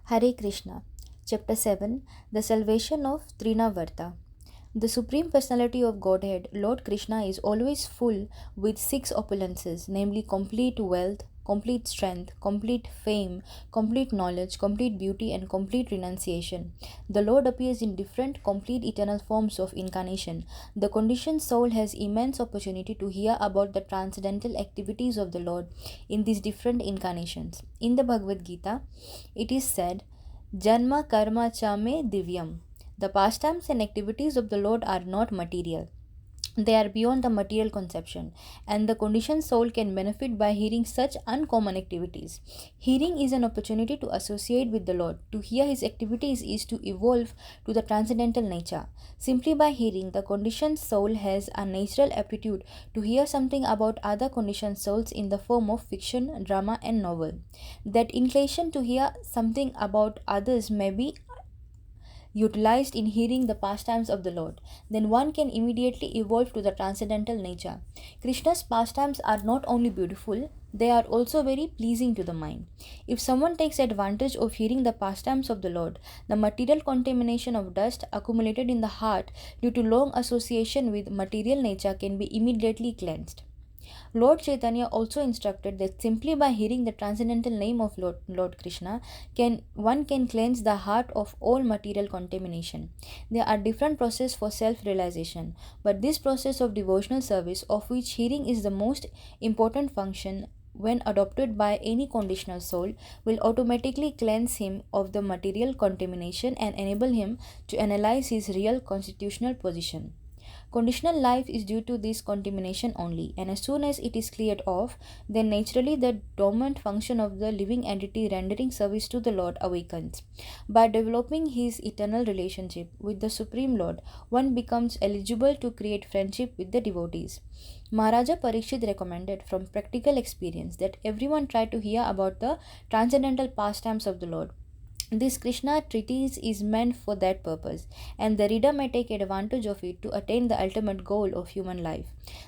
Hare Krishna. Chapter 7 The Salvation of Trinavarta. The Supreme Personality of Godhead, Lord Krishna, is always full with six opulences, namely complete wealth, complete strength, complete fame, complete knowledge, complete beauty, and complete renunciation. The Lord appears in different, complete eternal forms of incarnation. The conditioned soul has immense opportunity to hear about the transcendental activities of the Lord in these different incarnations. In the Bhagavad Gita, it is said, Janma karma cha me divyam. The pastimes and activities of the Lord are not material. They are beyond the material conception, and the conditioned soul can benefit by hearing such uncommon activities. Hearing is an opportunity to associate with the Lord. To hear His activities is to evolve to the transcendental nature. Simply by hearing, the conditioned soul has a natural aptitude to hear something about other conditioned souls in the form of fiction, drama, and novel. That inclination to hear something about others may be utilized in hearing the pastimes of the Lord, then one can immediately evolve to the transcendental nature. Krishna's pastimes are not only beautiful, they are also very pleasing to the mind. If someone takes advantage of hearing the pastimes of the Lord, the material contamination of dust accumulated in the heart due to long association with material nature can be immediately cleansed. Lord Chaitanya also instructed that simply by hearing the transcendental name of Lord Krishna, one can cleanse the heart of all material contamination. There are different processes for self-realization, but this process of devotional service, of which hearing is the most important function, when adopted by any conditional soul, will automatically cleanse him of the material contamination and enable him to analyze his real constitutional position. Conditional life is due to this contamination only, and as soon as it is cleared off, then naturally the dormant function of the living entity rendering service to the Lord awakens. By developing his eternal relationship with the Supreme Lord, one becomes eligible to create friendship with the devotees. Maharaja Parikshit recommended from practical experience that everyone try to hear about the transcendental pastimes of the Lord. This Krishna treatise is meant for that purpose, and the reader may take advantage of it to attain the ultimate goal of human life.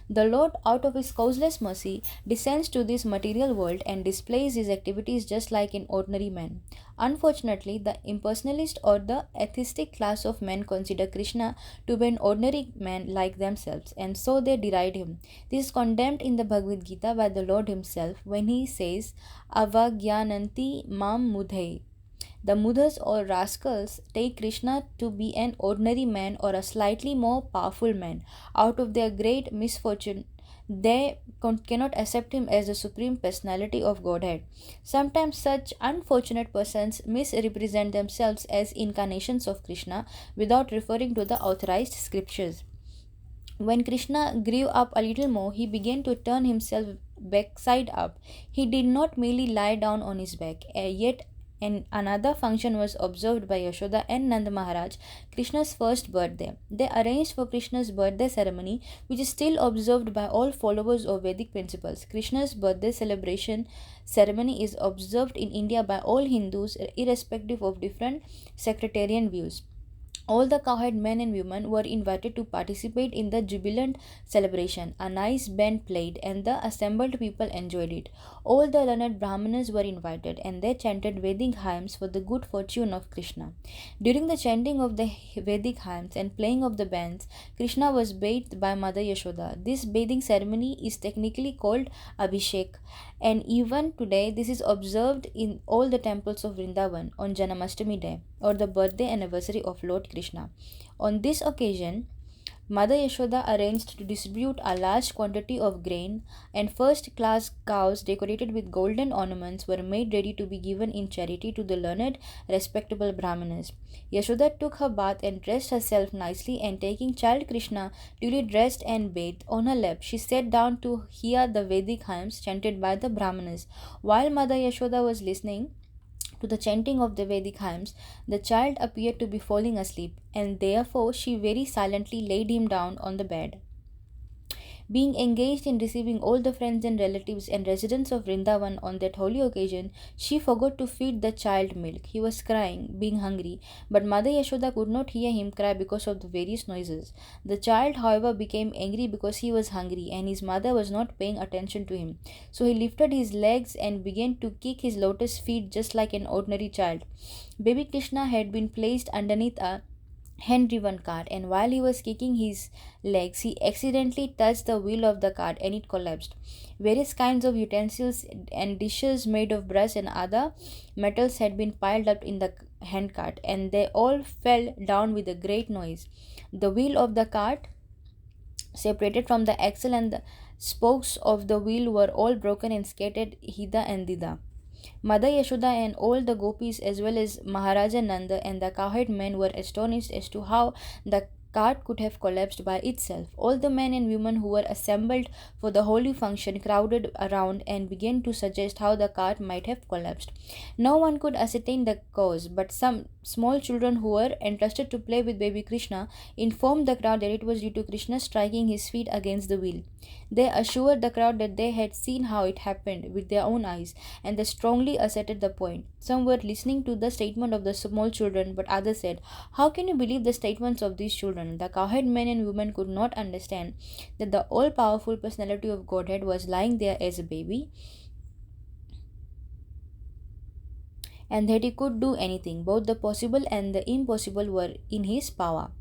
The Lord, out of His causeless mercy, descends to this material world and displays His activities just like an ordinary man. Unfortunately, the impersonalist or the atheistic class of men consider Krishna to be an ordinary man like themselves, and so they deride him. This is condemned in the Bhagavad Gita by the Lord Himself when He says, Avagyananti mam mudhe. The mudhas or rascals take Krishna to be an ordinary man or a slightly more powerful man. Out of their great misfortune, they cannot accept him as the supreme personality of Godhead. Sometimes such unfortunate persons misrepresent themselves as incarnations of Krishna without referring to the authorized scriptures. When Krishna grew up a little more, he began to turn himself backside up. He did not merely lie down on his back, yet and another function was observed by Yashoda and Nand Maharaj, Krishna's first birthday. They arranged for Krishna's birthday ceremony, which is still observed by all followers of Vedic principles. Krishna's birthday celebration ceremony is observed in India by all Hindus, irrespective of different sectarian views. All the cowhide men and women were invited to participate in the jubilant celebration. A nice band played, and the assembled people enjoyed it. All the learned Brahmanas were invited, and they chanted Vedic hymns for the good fortune of Krishna. During the chanting of the Vedic hymns and playing of the bands, Krishna was bathed by Mother Yashoda. This bathing ceremony is technically called Abhishek, and even today this is observed in all the temples of Vrindavan on Janamastami day, or the birthday anniversary of Lord Krishna. On this occasion, Mother Yashoda arranged to distribute a large quantity of grain, and first class cows decorated with golden ornaments were made ready to be given in charity to the learned, respectable Brahmanas. Yashoda took her bath and dressed herself nicely, and taking child Krishna, duly dressed and bathed, on her lap, she sat down to hear the Vedic hymns chanted by the Brahmanas. While Mother Yashoda was listening to the chanting of the Vedic hymns, the child appeared to be falling asleep, and therefore she very silently laid him down on the bed. Being engaged in receiving all the friends and relatives and residents of Vrindavan on that holy occasion, she forgot to feed the child milk. He was crying, being hungry, but Mother Yashoda could not hear him cry because of the various noises. The child, however, became angry because he was hungry and his mother was not paying attention to him. So he lifted his legs and began to kick his lotus feet just like an ordinary child. Baby Krishna had been placed underneath a hand driven cart, and while he was kicking his legs, he accidentally touched the wheel of the cart and it collapsed. Various kinds of utensils and dishes made of brass and other metals had been piled up in the hand cart, and they all fell down with a great noise. The wheel of the cart separated from the axle, and the spokes of the wheel were all broken and scattered hither and thither. Mother Yashoda and all the gopis, as well as Maharaja Nanda and the cowherd men, were astonished as to how the cart could have collapsed by itself. All the men and women who were assembled for the holy function crowded around and began to suggest how the cart might have collapsed. No one could ascertain the cause, but some small children who were entrusted to play with baby Krishna informed the crowd that it was due to Krishna striking his feet against the wheel. They assured the crowd that they had seen how it happened with their own eyes, and they strongly asserted the point. Some were listening to the statement of the small children, but others said, "How can you believe the statements of these children?" The cowherd men and women could not understand that the all powerful personality of Godhead was lying there as a baby, and that he could do anything. Both the possible and the impossible were in his power.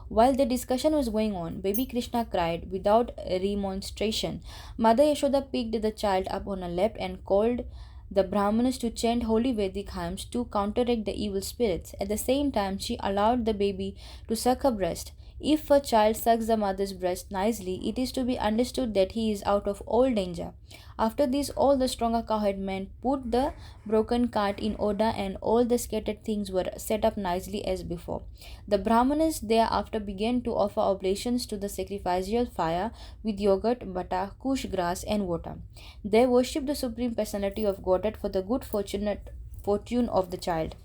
While the discussion was going on, baby Krishna cried without remonstration. Mother Yashoda picked the child up on her lap and called the Brahmanas to chant holy Vedic hymns to counteract the evil spirits. At the same time, she allowed the baby to suck her breast. If a child sucks the mother's breast nicely, it is to be understood that he is out of all danger. After this, all the stronger cowherd men put the broken cart in order, and all the scattered things were set up nicely as before. The Brahmanas thereafter began to offer oblations to the sacrificial fire with yogurt, butter, kush grass, and water. They worshipped the Supreme Personality of Godhead for the good fortune of the child.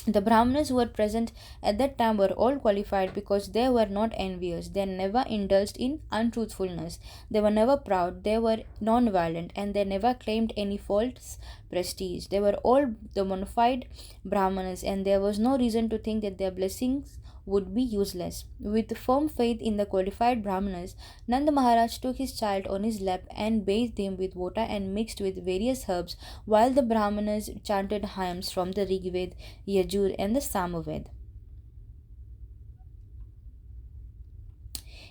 The Brahmanas who were present at that time were all qualified because they were not envious. They never indulged in untruthfulness. They were never proud. They were non violent, and they never claimed any false prestige. They were all the bona fide Brahmanas, and there was no reason to think that their blessings would be useless. With firm faith in the qualified Brahmanas, Nanda Maharaj took his child on his lap and bathed him with water and mixed with various herbs, while the Brahmanas chanted hymns from the Rigved, Yajur, and the Samaved.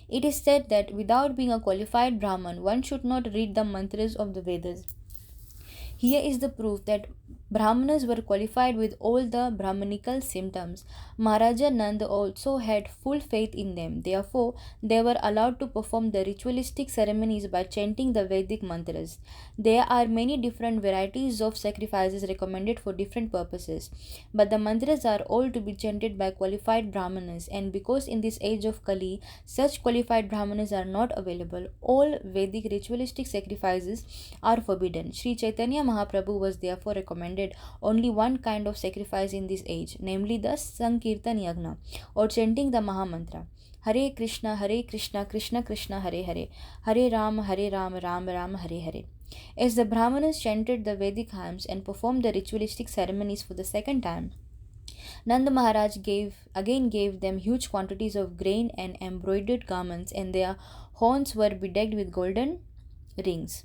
It is said that without being a qualified Brahman, one should not read the mantras of the Vedas. Here is the proof that Brahmanas were qualified with all the Brahmanical symptoms. Maharaja Nand also had full faith in them. Therefore, they were allowed to perform the ritualistic ceremonies by chanting the Vedic mantras. There are many different varieties of sacrifices recommended for different purposes, but the mantras are all to be chanted by qualified Brahmanas, and because in this age of Kali, such qualified Brahmanas are not available, all Vedic ritualistic sacrifices are forbidden. Sri Chaitanya Mahaprabhu was therefore recommended only one kind of sacrifice in this age, namely the Sankirtan Yagna, or chanting the Mahamantra. Hare Krishna, Krishna Krishna, Hare Hare, Hare Ram, Ram Ram, Hare Hare. As the Brahmanas chanted the Vedic hymns and performed the ritualistic ceremonies for the second time, Nanda Maharaj again gave them huge quantities of grain and embroidered garments, and their horns were bedecked with golden rings.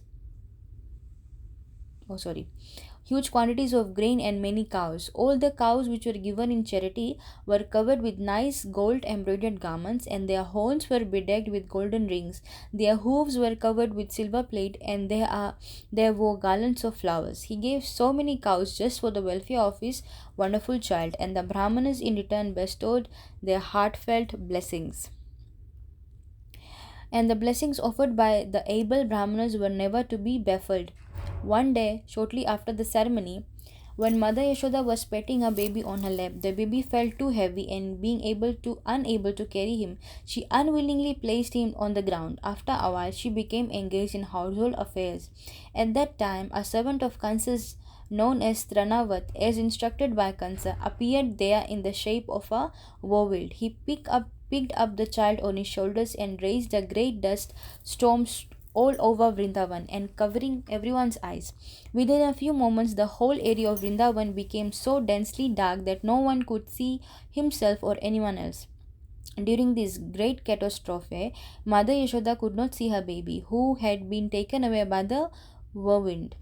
Huge quantities of grain and many cows. All the cows which were given in charity were covered with nice gold embroidered garments, and their horns were bedecked with golden rings. Their hooves were covered with silver plate, and they wore garlands of flowers. He gave so many cows just for the welfare of his wonderful child, and the Brahmanas in return bestowed their heartfelt blessings. And the blessings offered by the able Brahmanas were never to be baffled. One day, shortly after the ceremony, when Mother Yashoda was petting her baby on her lap, the baby felt too heavy, and being unable to carry him, she unwillingly placed him on the ground. After a while, she became engaged in household affairs. At that time, a servant of Kansa's known as Trinavarta, as instructed by Kansa, appeared there in the shape of a warwild. He picked picked up the child on his shoulders and raised a great dust storm all over Vrindavan and covering everyone's eyes. Within a few moments, the whole area of Vrindavan became so densely dark that no one could see himself or anyone else. During this great catastrophe, Mother Yashoda could not see her baby, who had been taken away by the whirlwind,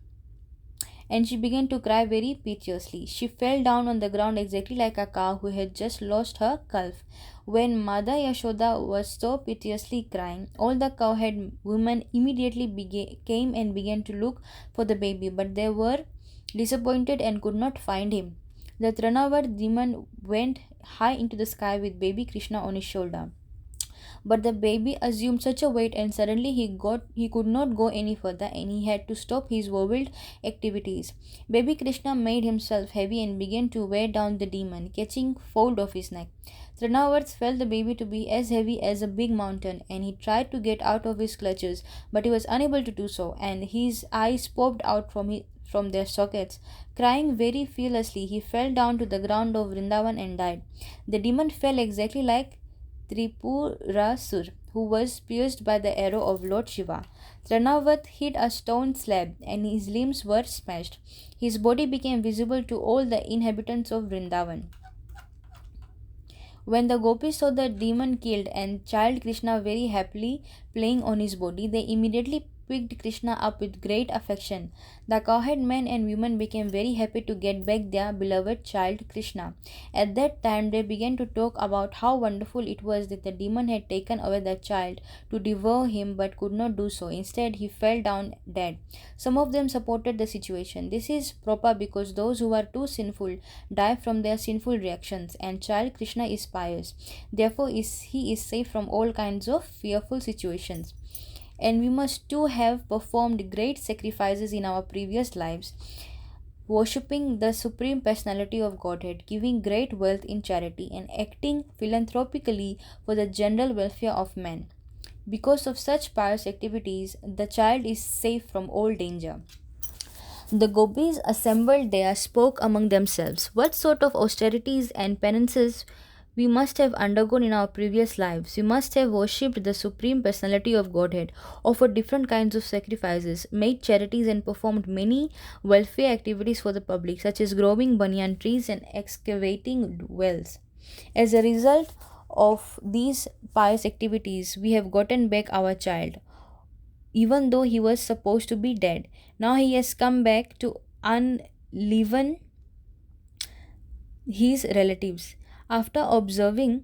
and she began to cry very piteously. She fell down on the ground exactly like a cow who had just lost her calf. When Mother Yashoda was so piteously crying, all the cowherd women immediately came and began to look for the baby, but they were disappointed and could not find him. The Trinavarta demon went high into the sky with baby Krishna on his shoulder. But the baby assumed such a weight and suddenly he could not go any further and he had to stop his wild activities. Baby Krishna made himself heavy and began to weigh down the demon, catching hold of his neck. Trinavarta felt the baby to be as heavy as a big mountain and he tried to get out of his clutches, but he was unable to do so, and his eyes popped out from their sockets. Crying very fiercely, he fell down to the ground of Vrindavan and died. The demon fell exactly like Tripurasur, who was pierced by the arrow of Lord Shiva. Trinavarta hit a stone slab and his limbs were smashed. His body became visible to all the inhabitants of Vrindavan. When the gopis saw the demon killed and child Krishna very happily playing on his body, they immediately picked Krishna up with great affection. The cowherd men and women became very happy to get back their beloved child Krishna. At that time, they began to talk about how wonderful it was that the demon had taken away the child to devour him but could not do so. Instead, he fell down dead. Some of them supported the situation. This is proper because those who are too sinful die from their sinful reactions, and child Krishna is pious. Therefore, he is safe from all kinds of fearful situations. And we must too have performed great sacrifices in our previous lives, worshipping the Supreme Personality of Godhead, giving great wealth in charity, and acting philanthropically for the general welfare of men. Because of such pious activities, the child is safe from all danger. The gopis assembled there spoke among themselves. What sort of austerities and penances we must have undergone in our previous lives. We must have worshipped the Supreme Personality of Godhead, offered different kinds of sacrifices, made charities, and performed many welfare activities for the public, such as growing banyan trees and excavating wells. As a result of these pious activities, we have gotten back our child, even though he was supposed to be dead. Now he has come back to unleaven his relatives. After observing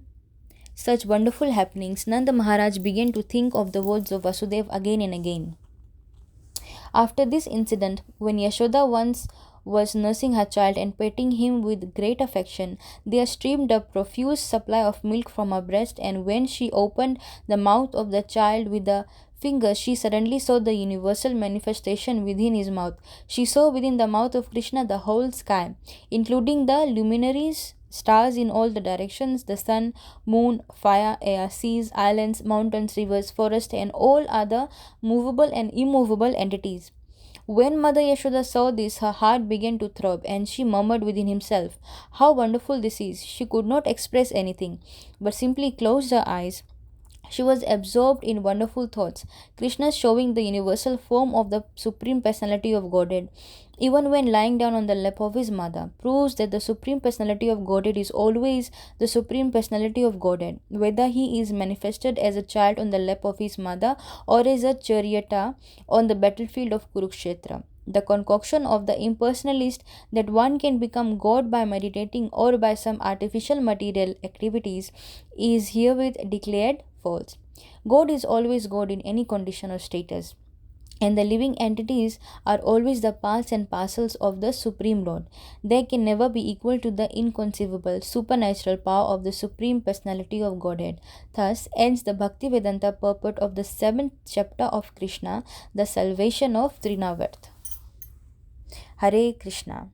such wonderful happenings, Nanda Maharaj began to think of the words of Vasudev again and again. After this incident, when Yashoda once was nursing her child and petting him with great affection, there streamed a profuse supply of milk from her breast, and when she opened the mouth of the child with the fingers, she suddenly saw the universal manifestation within his mouth. She saw within the mouth of Krishna the whole sky, including the luminaries, stars in all the directions, the sun, moon, fire, air, seas, islands, mountains, rivers, forests, and all other movable and immovable entities. When Mother Yashoda saw this, her heart began to throb, and she murmured within himself, "How wonderful this is!" She could not express anything, but simply closed her eyes. She was absorbed in wonderful thoughts. Krishna, showing the universal form of the Supreme Personality of Godhead, even when lying down on the lap of his mother, proves that the Supreme Personality of Godhead is always the Supreme Personality of Godhead, whether he is manifested as a child on the lap of his mother or as a charioteer on the battlefield of Kurukshetra. The concoction of the impersonalist that one can become God by meditating or by some artificial material activities is herewith declared false. God is always God in any condition or status, and the living entities are always the parts and parcels of the Supreme Lord. They can never be equal to the inconceivable, supernatural power of the Supreme Personality of Godhead. Thus ends the Bhaktivedanta purport of the 7th chapter of Krishna, the salvation of Trinavarta. Hare Krishna.